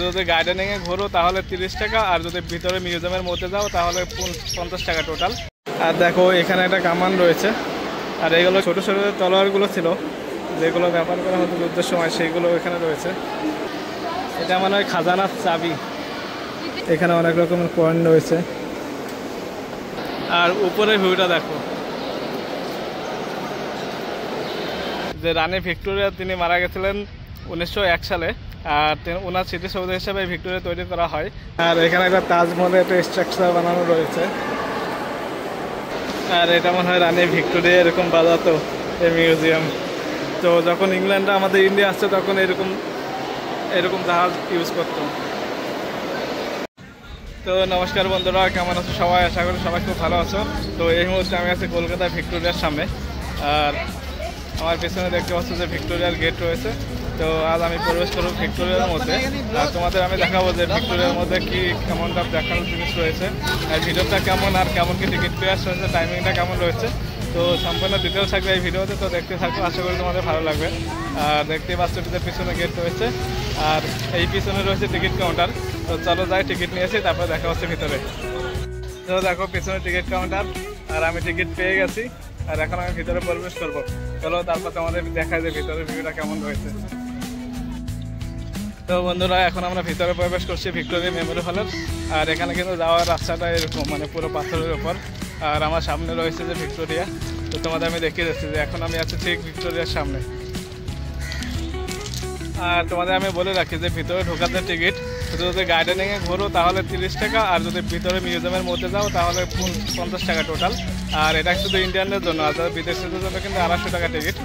যদি গার্ডেনিংয়ে ঘোরো তাহলে 30 টাকা, আর যদি ভিতরে মিউজিয়ামের মধ্যে যাও তাহলে 50 টাকা টোটাল। আর দেখো এখানে একটা কামান রয়েছে, আর এইগুলো ছোটো ছোটো তলোয়ারগুলো ছিল যেগুলো ব্যবহার করা হতো যুদ্ধের সময়, সেইগুলো এখানে রয়েছে। এটা মনে হয় খাজানার চাবি। এখানে অনেক রকমের কয়েন রয়েছে। আর উপরের ভিউটা দেখো, যে রানী ভিক্টোরিয়া তিনি মারা গেছিলেন 1901 সালে, আর ওনার স্মৃতিসৌধ হিসেবে ভিক্টোরিয়া তৈরি করা হয়। আর এখানে একটা তাজমহলের একটা স্ট্রাকচার বানানো রয়েছে। আর এটা মনে হয় রানী ভিক্টোরিয়া এরকম বাজাতো এই মিউজিয়াম। তো যখন ইংল্যান্ডে আমাদের ইন্ডিয়া আসছে তখন এরকম জাহাজ ইউজ করতো। তো নমস্কার বন্ধুরা, কেমন আছো সবাই? আশা করি সবাই খুব ভালো আছো। তো এই মুহূর্তে আমি আছি কলকাতা ভিক্টোরিয়ার সামনে, আর আমার পেছনে দেখতে পাচ্ছ যে ভিক্টোরিয়ার গেট রয়েছে। তো আজ আমি প্রবেশ করবো ভিক্টোরিয়ার মধ্যে, আর তোমাদের আমি দেখাবো যে ভিক্টোরিয়ার মধ্যে কি কেমনটা দেখানোর জিনিস রয়েছে, আর ভিডিওটা কেমন, আর কেমন কি টিকিট প্রাইস রয়েছে, টাইমিংটা কেমন রয়েছে। তো সম্পূর্ণ ডিটেলস থাকবে এই ভিডিওতে, তো দেখতে থাকবো, আশা করি তোমাদের ভালো লাগবে। আর দেখতে পাচ্ছ পিছনে গেট রয়েছে, আর এই পিছনে রয়েছে টিকিট কাউন্টার। তো চলো যাই, টিকিট নিয়েছি, তারপর দেখা হচ্ছে ভিতরে। তো দেখো পিছনে টিকিট কাউন্টার, আর আমি টিকিট পেয়ে গেছি, আর এখন আমি ভিতরে প্রবেশ করবো। চলো তারপর তোমাদের দেখায় যে ভিতরের ভিউটা কেমন রয়েছে। তো বন্ধুরা, এখন আমরা ভিতরে প্রবেশ করছি ভিক্টোরিয়া মেমোরিয়াল হলের। আর এখানে কিন্তু যাওয়ার রাস্তাটা এরকম, মানে পুরো পাথরের উপর। আর আমার সামনে রয়েছে যে ভিক্টোরিয়া। তো তোমাদের আমি দেখিয়ে দিচ্ছি যে এখন আমি আছি ঠিক ভিক্টোরিয়ার সামনে। আর তোমাদের আমি বলে রাখি যে ভিতরে ঢোকাতে টিকিট, যদি গার্ডেনিংয়ে ঘোরো তাহলে 30 টাকা, আর যদি ভিতরে মিউজিয়ামের মধ্যে যাও তাহলে 50 টাকা টোটাল। আর এটা শুধু ইন্ডিয়ানদের জন্য, আর বিদেশিদের জন্য কিন্তু 250 টাকা টিকিট।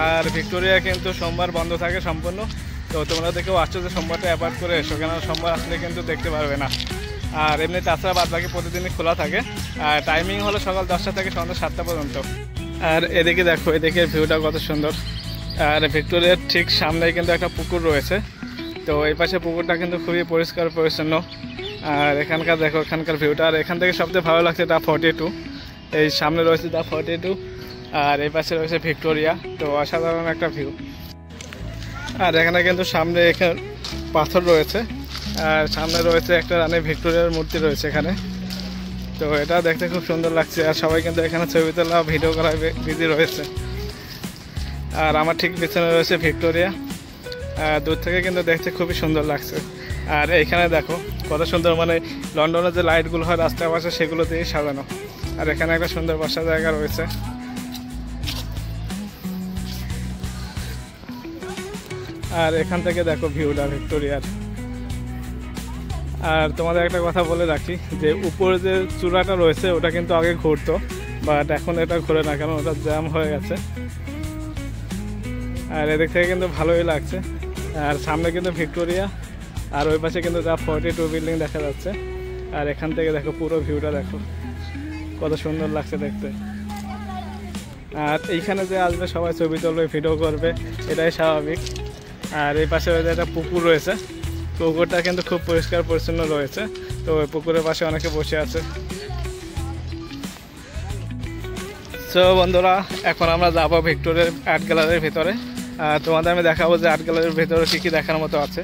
আর ভিক্টোরিয়া কিন্তু সোমবার বন্ধ থাকে সম্পূর্ণ। তো তোমরা দেখেও আসছো যে সোমবারটা অ্যাভয়েড করে এসো, কেন সোমবার আসলে কিন্তু দেখতে পারবে না। আর এমনি তাছাড়া বাদ বাকি প্রতিদিনই খোলা থাকে। আর টাইমিং হলো সকাল 10টা থেকে সন্ধ্যা 7টা পর্যন্ত। আর এদিকে দেখো, এদিকে ভিউটা কত সুন্দর। আর ভিক্টোরিয়ার ঠিক সামনেই কিন্তু একটা পুকুর রয়েছে। তো এই পাশে পুকুরটা কিন্তু খুবই পরিষ্কার পরিচ্ছন্ন। আর এখানকার দেখো, এখানকার ভিউটা। আর এখান থেকে সবচেয়ে ভালো লাগছে দা 42, এই সামনে রয়েছে দা 42, আর এই পাশে রয়েছে ভিক্টোরিয়া। তো অসাধারণ একটা ভিউ। আর এখানে কিন্তু সামনে এখানে পাথর রয়েছে, আর সামনে রয়েছে একটা রানী ভিক্টোরিয়ার মূর্তি রয়েছে এখানে। তো এটা দেখতে খুব সুন্দর লাগছে, আর সবাই কিন্তু এখানে ছবি তোলা ভিডিও করা বিজি রয়েছে। আর আমার ঠিক পিছনে রয়েছে ভিক্টোরিয়া, দূর থেকে কিন্তু দেখতে খুবই সুন্দর লাগছে। আর এইখানে দেখো কত সুন্দর, মানে লন্ডনের যে লাইটগুলো হয় রাস্তার পাশে সেগুলো দিয়েই সাজানো। আর এখানে একটা সুন্দর বসার জায়গা রয়েছে। আর এখান থেকে দেখো ভিউটা ভিক্টোরিয়ার। আর তোমাদের একটা কথা বলে রাখি যে উপরে যে চূড়াটা রয়েছে ওটা কিন্তু আগে ঘুরতো, বাট এখন এটা ঘুরে না, কারণ ওটা জ্যাম হয়ে গেছে। আর এদিক থেকে কিন্তু ভালোই লাগছে। আর সামনে কিন্তু ভিক্টোরিয়া, আর ওই পাশে কিন্তু যা 42 বিল্ডিং দেখা যাচ্ছে। আর এখান থেকে দেখো পুরো ভিউটা দেখো কত সুন্দর লাগছে দেখতে। আর এইখানে যে আসবে সবাই ছবি তুলবে, ভিডিও করবে, এটাই স্বাভাবিক। আর এই পাশে একটা পুকুর রয়েছে, পুকুরটা কিন্তু খুব পরিষ্কার পরিচ্ছন্ন রয়েছে। তো ওই পুকুরের পাশে অনেকে বসে আছে। তো বন্ধুরা, এখন আমরা যাবো ভিক্টোরিয়ার আর্ট গ্যালারির ভিতরে। আর তোমাদের আমি দেখাবো যে আর্ট গ্যালারির ভিতরে কী কী দেখার মতো আছে।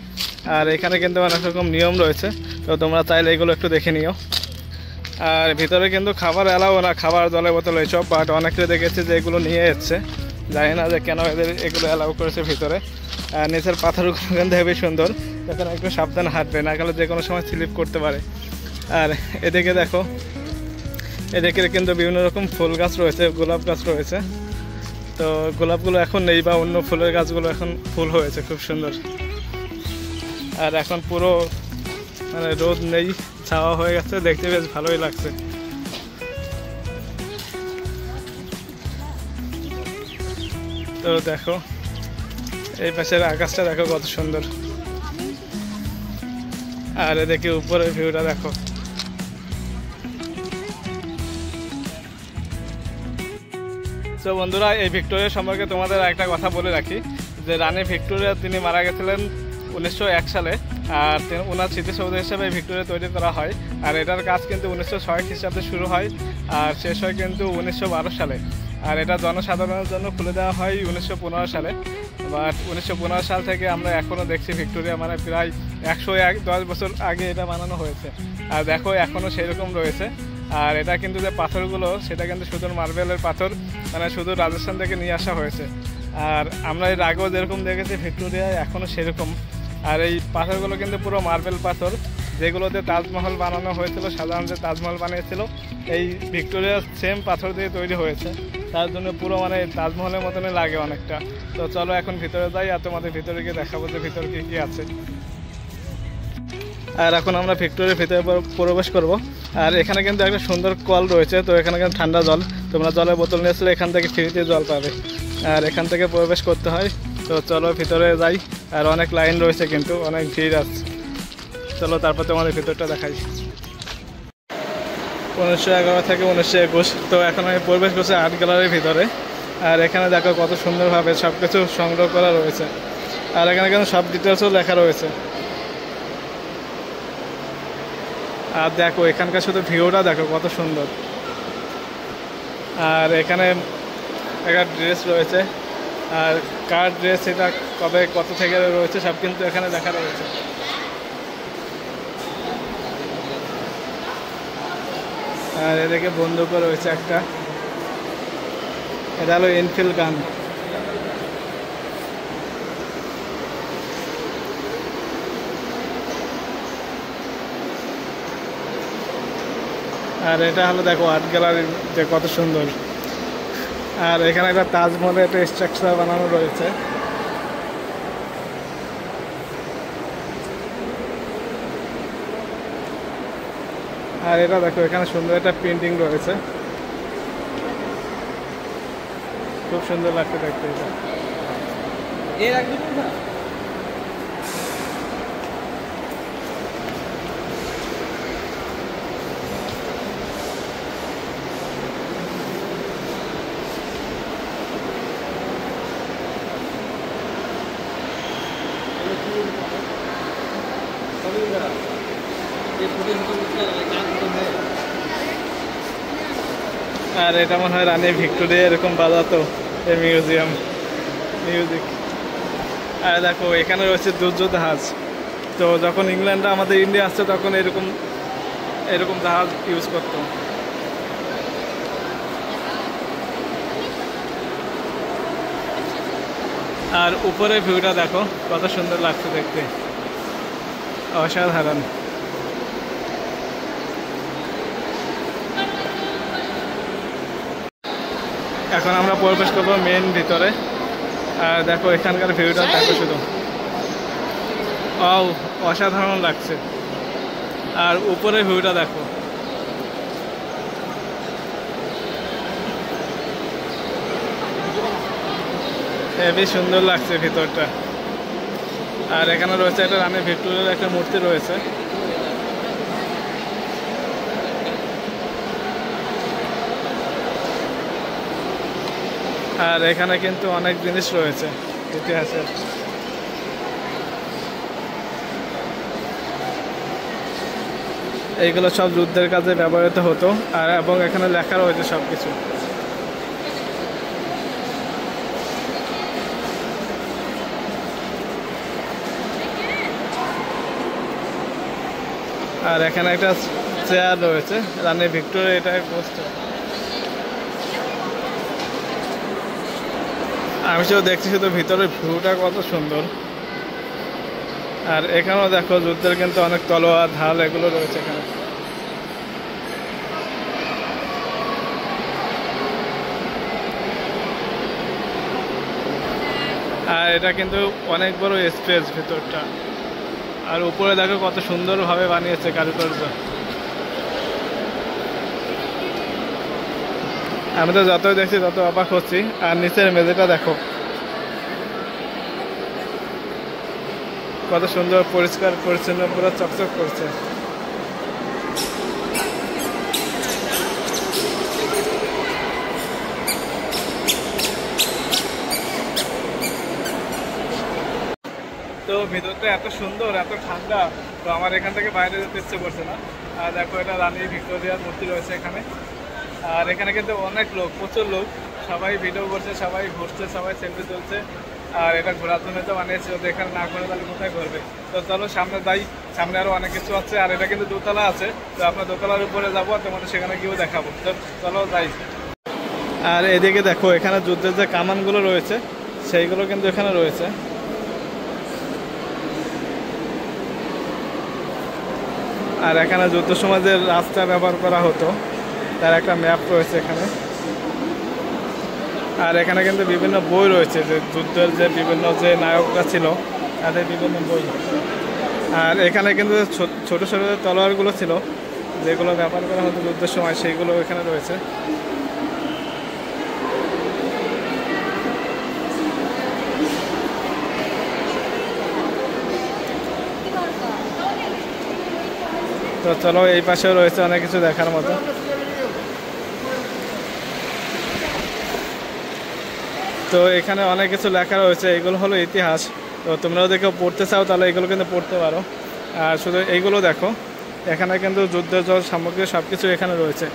আর এখানে কিন্তু অনেক রকম নিয়ম রয়েছে, তো তোমরা চাইলে এগুলো একটু দেখে নিও। আর ভিতরে কিন্তু খাবার এলাও না, খাবার জলের বোতল এইসব, বাট অনেকে দেখেছে যে এগুলো নিয়ে এসছে, জানি না যে কেন এদের এগুলো অ্যালাউ করেছে ভিতরে। আর নিচের পাথরগুলো কিন্তু হেবি সুন্দর, এখানে একটু সাবধানে হাঁটবে, না গেলে যে কোনো সময় স্লিপ করতে পারে। আর এদিকে দেখো, এদিকে কিন্তু বিভিন্ন রকম ফুল গাছ রয়েছে, গোলাপ গাছ রয়েছে। তো গোলাপগুলো এখন নেই, বা অন্য ফুলের গাছগুলো এখন ফুল হয়েছে খুব সুন্দর। আর এখন পুরো মানে রোদ নেই, ছাওয়া হয়ে গেছে, দেখতে বেশ ভালোই লাগছে। তো দেখো এই পাশের আকাশটা দেখো কত সুন্দর। আর এদিকে উপরের ভিউটা দেখো। তো বন্ধুরা, এই ভিক্টোরিয়া সম্পর্কে তোমাদের একটা কথা বলে রাখি যে রানী ভিক্টোরিয়া তিনি মারা গেছিলেন 1901 সালে, আর ওনার স্মৃতিসৌধ হিসেবে ভিক্টোরিয়া তৈরি করা হয়। আর এটার কাজ কিন্তু 1906 খ্রিস্টাব্দে শুরু হয়, আর শেষ হয় কিন্তু 1912 সালে। আর এটা জনসাধারণের জন্য খুলে দেওয়া হয় 1915 সালে। বাট 1915 সাল থেকে আমরা এখনও দেখছি ভিক্টোরিয়া, মানে প্রায় 110 বছর আগে এটা বানানো হয়েছে। আর দেখো এখনও সেরকম রয়েছে। আর এটা কিন্তু যে পাথরগুলো সেটা কিন্তু শুধু মার্বেলের পাথর, মানে শুধু রাজস্থান থেকে নিয়ে আসা হয়েছে। আর আমরা এর আগেও যেরকম দেখেছি ভিক্টোরিয়ায় এখনও সেরকম। আর এই পাথরগুলো কিন্তু পুরো মার্বেল পাথর, যেগুলোতে তাজমহল বানানো হয়েছিল, সাধারণ যে তাজমহল বানিয়েছিল এই ভিক্টোরিয়ার সেম পাথর দিয়ে তৈরি হয়েছে। তার জন্য পুরো মানে তাজমহলের মতনই লাগে অনেকটা। তো চলো এখন ভিতরে যাই আর তোমাদের ভিতরে গিয়ে দেখাবো যে ভিতরে কী কী আছে। আর এখন আমরা ভিক্টোরিয়ার ভিতরে প্রবেশ করব। আর এখানে কিন্তু একটা সুন্দর কল রয়েছে, তো এখানে কিন্তু ঠান্ডা জল, তোমরা জলের বোতল নিয়ে আসলে এখান থেকে ফ্রিতে জল পাবে। আর এখান থেকে প্রবেশ করতে হয়। তো চলো ভিতরে যাই। আর অনেক লাইন রয়েছে, কিন্তু অনেক ভিড় আছে। চলো তারপর তোমাদের ভিতরটা দেখাই। 1911 থেকে 1921। তো এখন আমি প্রবেশ করছি আর্ট গ্যালারির ভিতরে। আর এখানে দেখো কত সুন্দরভাবে সব কিছু সংগ্রহ করা রয়েছে। আর এখানে কিন্তু সব ডিটেলসও লেখা রয়েছে। আর দেখো এখানকার শুধু ভিউটা দেখো কত সুন্দর। আর এখানে একটা ড্রেস রয়েছে, আর কার ড্রেস এটা কবে কত থেকে রয়েছে সব কিন্তু এখানে লেখা রয়েছে। আর এদিকে বন্দুকও রয়েছে একটা, এটা হলো এনফিল্ড গান। আর এটা হলো দেখো আর্ট গ্যালারি যে কত সুন্দর। আর এখানে একটা তাজমহলের একটা স্ট্রাকচার বানানো রয়েছে। আর এটা দেখো এখানে সুন্দর একটা পেন্টিং রয়েছে, খুব সুন্দর লাগছে দেখতে এটা। আর এটা মনে হয় রানী ভিক্টোরিয়া এরকম বাজাতো এই মিউজিক। আর দেখো এখানে রয়েছে দুর্যোধ জাহাজ। তো যখন ইংল্যান্ডরা আমাদের ইন্ডিয়া আসছে তখন এরকম জাহাজ ইউজ করতো। আর উপরে ভিউটা দেখো কত সুন্দর লাগছে দেখতে, অসাধারণ। এখন আমরা প্রবেশ করবো মেন ভিতরে। আর দেখো এখানকার ভিউটা দেখো শুধু, অসাধারণ লাগছে। আর উপরে ভিউটা দেখো, হেবি সুন্দর লাগছে ভিতরটা। আর এখানে রয়েছে একটা রানী ভিক্টোরিয়ার একটা মূর্তি রয়েছে। আর এখানে কিন্তু অনেক জিনিস রয়েছে ইতিহাসের। এইগুলো সব যুদ্ধের কাজে ব্যবহৃত হতো। আর এবং এখানে লেখা রয়েছে সব কিছু। আর এখানে একটা চেয়ার রয়েছে, রানী ভিক্টোরিয়া এটাই পোস্টার। আমি শুধু দেখছি শুধু ভিতরের ভিউটা কত সুন্দর। আর এখানেও দেখো যুদ্ধের কিন্তু অনেক তলোয়ার ঢাল এগুলো রয়েছে এখানে। আর এটা কিন্তু অনেক বড় স্পেস ভিতরটা। আর উপরে দেখো কত সুন্দরভাবে বানিয়েছে কারুকার্য। আমি তো যতই দেখছি তত অবাক হচ্ছি। আর নিচের মেঝেটা দেখো কত সুন্দর পরিষ্কার পরিচ্ছন্ন, পুরো চকচক করছে। তো ভিতরটা এত সুন্দর, এত ঠান্ডা, তো আমার এখান থেকে বাইরে যেতে ইচ্ছে করছে না। আর দেখো এটা রানী ভিক্টোরিয়ার মূর্তি রয়েছে এখানে। আর এখানে কিন্তু অনেক লোক, প্রচুর লোক সবাই ভিডিও করছে, সবাই ঘুরছে, সবাই সেলফি তুলছে। আর এটা ঘোরার জন্য তো বানিয়েছে, যদি এখানে না ঘুরে তাহলে কোথায় ঘুরবে। তো চলো সামনে যাই, সামনে আরও অনেক কিছু আছে। আর এটা কিন্তু দোতলা আছে, তো আপনার দোতলার উপরে যাবো আর তোমাদের সেখানে গিয়েও দেখাবো। তো চলো যাই। আর এদিকে দেখো এখানে যুদ্ধের যে কামানগুলো রয়েছে সেইগুলো কিন্তু এখানে রয়েছে। আর এখানে যুদ্ধের সময় যে রাস্তা ব্যবহার করা হতো তার একটা ম্যাপ রয়েছে এখানে। আর এখানে কিন্তু বিভিন্ন বই রয়েছে, যে যুদ্ধের যে বিভিন্ন যে নায়করা ছিল তাদের বিভিন্ন বই। আর এখানে কিন্তু ছোট ছোট তলোয়ারগুলো ছিল যেগুলো ব্যবহার করা হতো যুদ্ধের সময়, সেইগুলো এখানে রয়েছে। তো চলো এই পাশেও রয়েছে অনেক কিছু দেখার মতো। তো এখানে অনেক কিছু লেখা রয়েছে, এগুলো হলো ইতিহাস। তো তোমরাও দেখো পড়তে চাও তাহলে এগুলো কিন্তু পড়তে পারো। আর শুধু এইগুলো দেখো, এখানে কিন্তু যুদ্ধের জল সামগ্রী সব কিছু এখানে রয়েছে,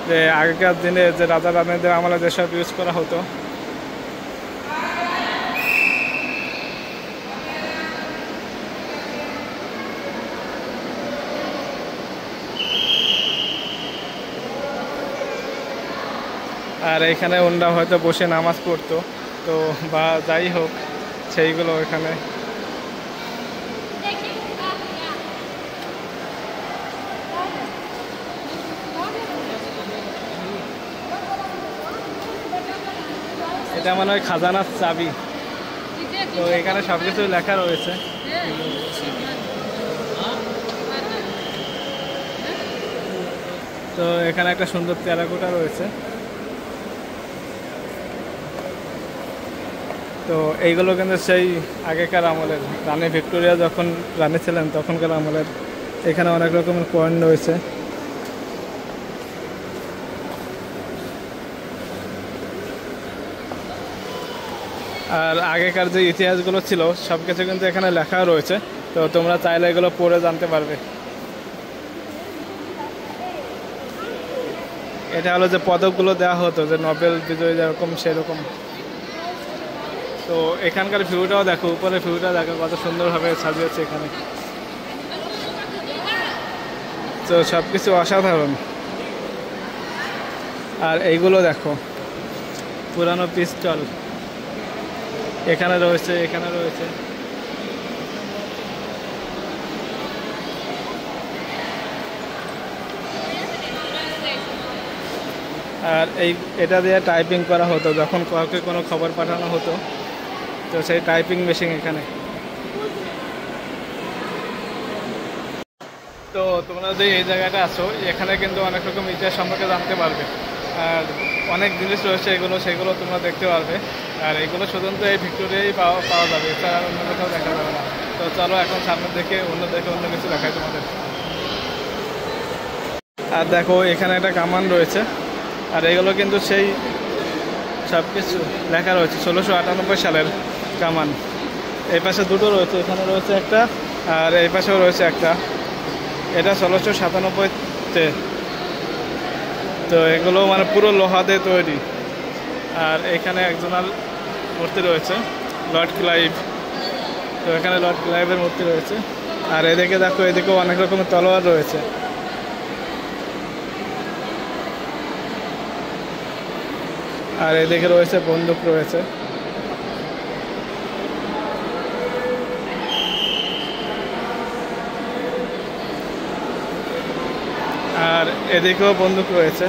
যে আগেকার দিনে যে রাজা রানীদের আমলে যেসব ইউজ করা হতো। আর এখানে ওনরা হয়তো বসে নামাজ পড়তো, তো বা যাই হোক সেইগুলো এখানে। এটা মনে হয় খাজানার চাবি। তো এখানে সব কিছু লেখা রয়েছে। তো এখানে একটা সুন্দর টেরাকোটা রয়েছে। তো এইগুলো কিন্তু সেই আগেকার আমলের, রানী ভিক্টোরিয়া যখন রানী ছিলেন তখনকার আমলের। এখানে অনেক রকমের কয়েন রয়েছে। আর আগেকার যে ইতিহাসগুলো ছিল সব কিছু কিন্তু এখানে লেখা রয়েছে, তো তোমরা চাইলে এগুলো পড়ে জানতে পারবে। এটা হলো যে পদকগুলো দেওয়া হতো, যে নোবেল বিজয়ী যেরকম সেরকম। তো এখানকার ভিউটাও দেখো, উপরে ভিউটা দেখো কত সুন্দরভাবে সাজিয়েছে এখানে। তো সব কিছু অসাধারণ। আর এইগুলো দেখো পুরানো পিস্তল এখানে রয়েছে, এখানে রয়েছে। আর এটা দিয়ে টাইপিং করা হতো যখন কাউকে কোনো খবর পাঠানো হতো, তো সেই টাইপিং মেশিন এখানে। তো তোমরা যে এই জায়গাটা আছো এখানে কিন্তু অনেক রকম ইতিহাস সম্পর্কে জানতে পারবে। আর অনেক জিনিস রয়েছে এগুলো, সেগুলো তোমরা দেখতে পারবে। আর এগুলো শুধুমাত্র এই ভিক্টোরিয়াই পাওয়া যাবে, এছাড়া অন্য কোথাও দেখা যাবে না। তো চলো এখন সামনে দেখে অন্য কিছু দেখাই তোমাদের। আর দেখো এখানে একটা কামান রয়েছে। আর এগুলো কিন্তু সেই সব কিছু লেখা রয়েছে 1698 সালের কামান। এই পাশে দুটো রয়েছে, এখানে রয়েছে একটা আর এই পাশেও রয়েছে একটা। এটা 1697-তে। তো এগুলো মানে পুরো লোহা দিয়ে তৈরি। আর এখানে একজনের মূর্তি রয়েছে, লর্ড ক্লাইভ। তো এখানে লর্ড ক্লাইভের মূর্তি রয়েছে। আর এদিকে দেখো, এদিকেও অনেক রকমের তলোয়ার রয়েছে। আর এদিকে রয়েছে বন্দুক রয়েছে। আর এদিকেও বন্দুক রয়েছে।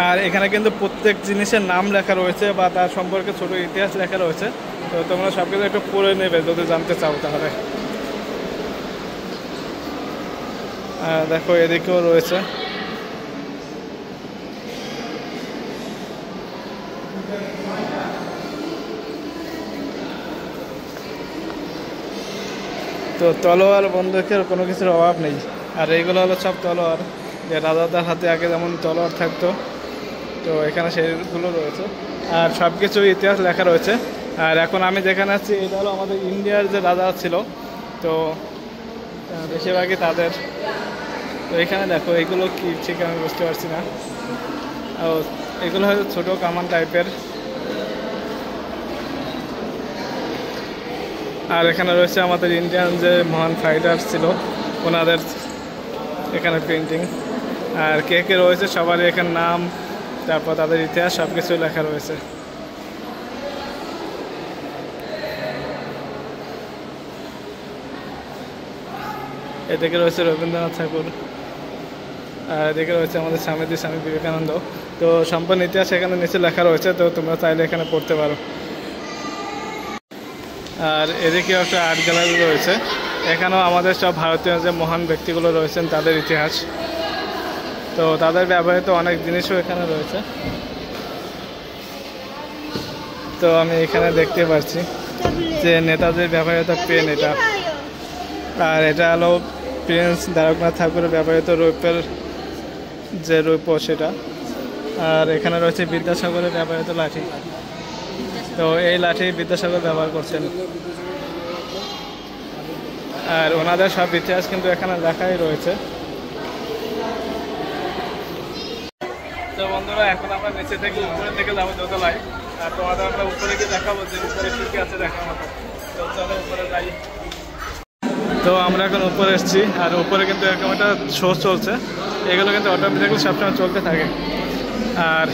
আর এখানে কিন্তু প্রত্যেক জিনিসের নাম লেখা রয়েছে বা তার সম্পর্কে ছোট ইতিহাস লেখা রয়েছে। তো তোমরা সব কিছু একটু পড়ে নেবে যদি জানতে চাও তাহলে। দেখো এদিকেও রয়েছে। তো তলোয়ার বন্দুকের কোনো কিছুর অভাব নেই। আর এইগুলো হলো সব তলোয়ার, যে রাজাদের হাতে আগে যেমন তলোয়ার থাকতো, তো এখানে সেইগুলো রয়েছে। আর সব কিছু ইতিহাস লেখা রয়েছে। আর এখন আমি যেখানে আছি এটা হলো আমাদের ইন্ডিয়ার যে রাজা ছিল তো বেশিরভাগই তাদের। তো এখানে দেখো এগুলো কি ঠিক আমি বুঝতে পারছি না। এগুলো হয়তো ছোটো কামান টাইপের। আর এখানে রয়েছে আমাদের ইন্ডিয়ান যে মহান ফাইটার ছিল ওনাদের এখানে পেন্টিং। আর কে কে রয়েছে সবারই এখানে নাম, তারপর তাদের ইতিহাস সব কিছু লেখা রয়েছে। এদিকে রয়েছে রবীন্দ্রনাথ ঠাকুর, আর এদিকে রয়েছে আমাদের স্বামী বিবেকানন্দ। তো সম্পূর্ণ ইতিহাস এখানে নিচে লেখা রয়েছে, তো তোমরা চাইলে এখানে পড়তে পারো। আর এদিকে একটা আর্ট গ্যালারি রয়েছে, এখানেও আমাদের সব ভারতীয় যে মহান ব্যক্তিগুলো রয়েছেন তাদের ইতিহাস, তো তাদের ব্যবহৃত অনেক জিনিসও এখানে রয়েছে। তো আমি এখানে দেখতে পাচ্ছি যে নেতাদের ব্যবহৃত পেন এটা, আর এটা হলো প্রিন্স দ্বারকনাথ ঠাকুরের ব্যবহৃত রৌপ্যের যে রৌপ্য সেটা। আর এখানে রয়েছে বিদ্যাসাগরের ব্যবহৃত লাঠি, তো এই লাঠি বিদ্যাসাগর ব্যবহার করছেন। আর ওনাদের সব ইতিহাস কিন্তু এখানে লেখাই রয়েছে। তো বন্ধুরা এখন আমরা নিচে থেকে উপরের দিকে যাবো দোতলায়, আর তোমাদের আমরা উপরে গিয়ে দেখাবো যে উপরে কী কী আছে দেখার মতো। তো চলো উপরে যাই। তো আমরা এখন উপরে এসেছি, আর উপরে কিন্তু এরকম একটা শো চলছে, এগুলো কিন্তু অটোমেটিক্যালি সবসময় চলতে থাকে। আর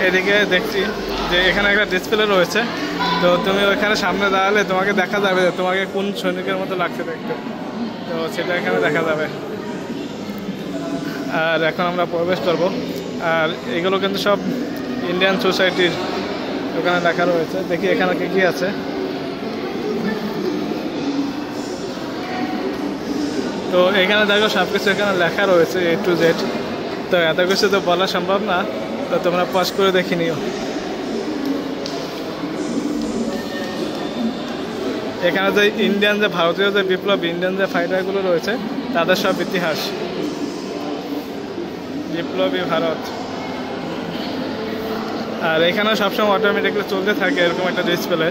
এদিকে দেখছি যে এখানে একটা ডিসপ্লে রয়েছে, তো তুমি ওইখানে সামনে দাঁড়ালে তোমাকে দেখা যাবে যে তোমাকে কোন সৈনিকের মতো লাগছে দেখতে, তো সেটা এখানে দেখা যাবে। আর এখন আমরা প্রবেশ করব। আর এগুলো কিন্তু সব ইন্ডিয়ান সোসাইটির ওখানে লেখা রয়েছে, দেখি এখানে কী কী আছে। তো এখানে দেখো সব কিছু এখানে লেখা রয়েছে A to Z, তো এত কিছু তো বলা সম্ভব না, তো তোমরা পজ করে দেখে নিও। এখানে যে ইন্ডিয়ান যে ভারতীয় যে বিপ্লব ইন্ডিয়ান যে ফাইটারগুলো রয়েছে তাদের সব ইতিহাস, বিপ্লবী ভারত। আর এখানে সবসময় অটোমেটিকলি চলতে থাকে এরকম একটা ডিসপ্লে।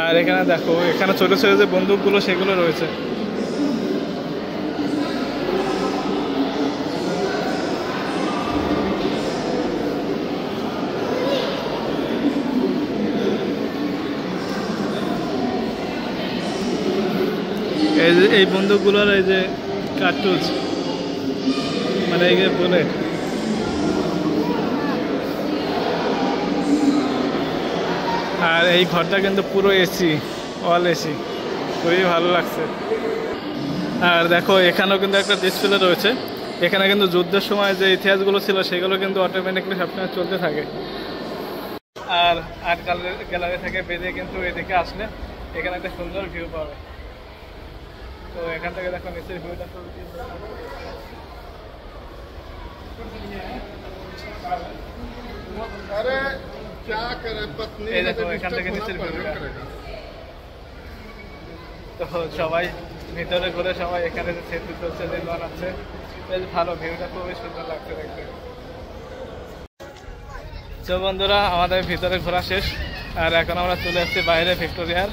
আর এখানে দেখো এখানে ছোটো ছোটো যে বন্দুকগুলো সেগুলো রয়েছে। এই বন্দুকগুলোর এই যে কার্তুজ, মানে এই যে বুলেট। আর এই ঘরটা কিন্তু পুরো এসি, অল এসি, খুবই ভালো লাগছে। আর দেখো এখানেও কিন্তু একটা ডিসপ্লে রয়েছে, এখানে কিন্তু যুদ্ধের সময় যে ইতিহাসগুলো ছিল সেগুলো কিন্তু অটোমেটিকলি সবসময় চলতে থাকে। আর আর্ট গ্যালারি থেকে বেরিয়ে কিন্তু এদিকে আসলে এখানে একটা সুন্দর ভিউ পাবে। তো এখান থেকে দেখো নিচের ভিউটা, এই দেখো এখান থেকে নিচের ভিউটা। তো সবাই ভিতরে ঘুরে সবাই এখানে যে সেতু চলছে, যে লন আছে, বেশ ভালো ভিউটা, খুবই সুন্দর লাগছে দেখতে। তো বন্ধুরা আমাদের ভিতরে ঘোরা শেষ, আর এখন আমরা চলে আসছি বাইরে ভিক্টোরিয়ার।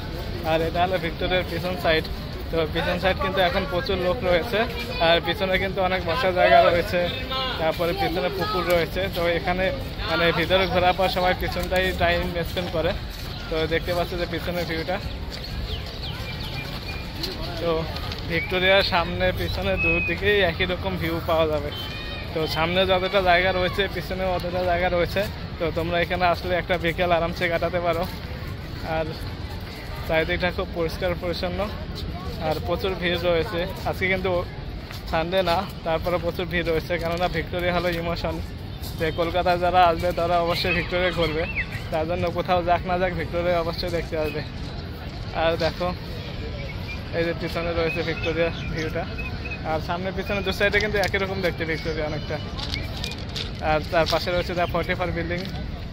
আর এটা হলো ভিক্টোরিয়ার পিছন সাইড। তো পিছন সাইড কিন্তু এখন প্রচুর লোক রয়েছে, আর পিছনে কিন্তু অনেক বসার জায়গা রয়েছে, তারপরে পিছনে পুকুর রয়েছে। তো এখানে মানে ভিতরে ঘোরার পর সবাই পিছনটাই টাইম স্পেন্ড করে। তো দেখতে পাচ্ছি যে পিছনের ভিউটা। তো ভিক্টোরিয়ার সামনে পিছনে দূর দিকেই একই রকম ভিউ পাওয়া যাবে। তো সামনে যতটা জায়গা রয়েছে পিছনেও অতটা জায়গা রয়েছে। তো তোমরা এখানে আসলে একটা বিকেল আরামসে কাটাতে পারো। আর চারিদিকটা খুব পরিষ্কার পরিচ্ছন্ন, আর প্রচুর ভিড় রয়েছে। আজকে কিন্তু সানডে না, তারপরে প্রচুর ভিড় রয়েছে, কেননা ভিক্টোরিয়া হলো ইমোশন। যে কলকাতায় যারা আসবে তারা অবশ্যই ভিক্টোরিয়া ঘুরবে, তার জন্য কোথাও যাক না যাক ভিক্টোরিয়া অবশ্যই দেখতে আসবে। আর দেখো এই যে পিছনে রয়েছে ভিক্টোরিয়া ভিউটা, আর সামনে পিছনে দু সাইডে কিন্তু একই রকম দেখতে ভিক্টোরিয়া অনেকটা। আর তার পাশে রয়েছে দ্য 44 বিল্ডিং,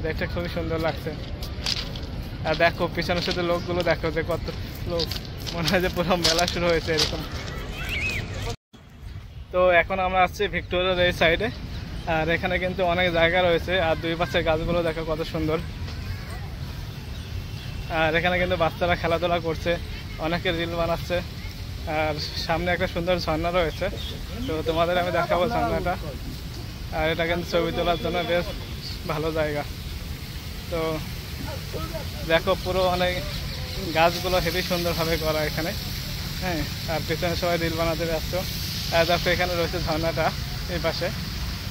দেখতে খুবই সুন্দর লাগছে। আর দেখো পিছনে শুধু লোকগুলো দেখো যে কত লোক, মনে হয় যে পুরো মেলা শুরু হয়েছে এরকম। তো এখন আমরা আসছি ভিক্টোরিয়ার এই সাইডে, আর এখানে কিন্তু অনেক জায়গা রয়েছে, আর দুই পাশের গাছগুলো দেখো কত সুন্দর। আর এখানে কিন্তু বাচ্চারা খেলাধুলা করছে, অনেকে রিল বানাচ্ছে, আর সামনে একটা সুন্দর ঝর্ণা রয়েছে। তো তোমাদের আমি দেখাবো ঝর্ণাটা। আর এটা কিন্তু ছবি তোলার জন্য বেশ ভালো জায়গা। তো দেখো পুরো অনেক গাছগুলো হেবি সুন্দরভাবে করা এখানে, হ্যাঁ। আর পেছনে সবাই রিল বানাতে ব্যস্ত। আর দেখো এখানে রয়েছে ঝর্ণাটা এই পাশে,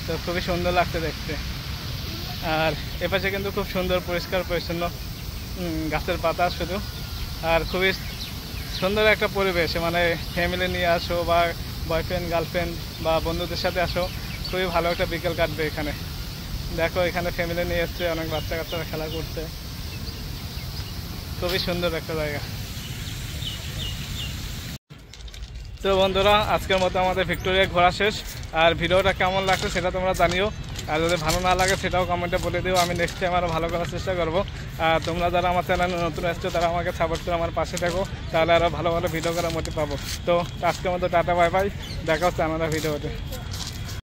তো খুবই সুন্দর লাগছে দেখতে। আর এপাশে কিন্তু খুব সুন্দর পরিষ্কার পরিচ্ছন্ন গাছের পাতা শুধু, আর খুবই সুন্দর একটা পরিবেশ। মানে ফ্যামিলি নিয়ে আসো বা বয়ফ্রেন্ড গার্লফ্রেন্ড বা বন্ধুদের সাথে আসো, খুবই ভালো একটা বিকেল কাটবে এখানে। দেখো এখানে ফ্যামিলি নিয়ে এসছে, অনেক বাচ্চা কাচ্চারা খেলা করছে, খুবই সুন্দর একটা জায়গা। তো বন্ধুরা, আজকের মতো আমাদের ভিক্টোরিয়া ঘোরা শেষ। আর ভিডিওটা কেমন লাগছে সেটা তোমরা জানিও, আর যদি ভালো না লাগে সেটাও কমেন্টে বলে দিও, আমি নেক্সট টাইম আরও ভালো করার চেষ্টা করবো। আর তোমরা যারা আমার চ্যানেলে নতুন আসছো তারা আমাকে সাপোর্ট করে আমার পাশে থাকো, তাহলে আরও ভালো ভালো ভিডিও করার মতো পাবো। তো আজকের মতো টাটা, বাই বাই, দেখা হচ্ছে আমাদের ভিডিওতে।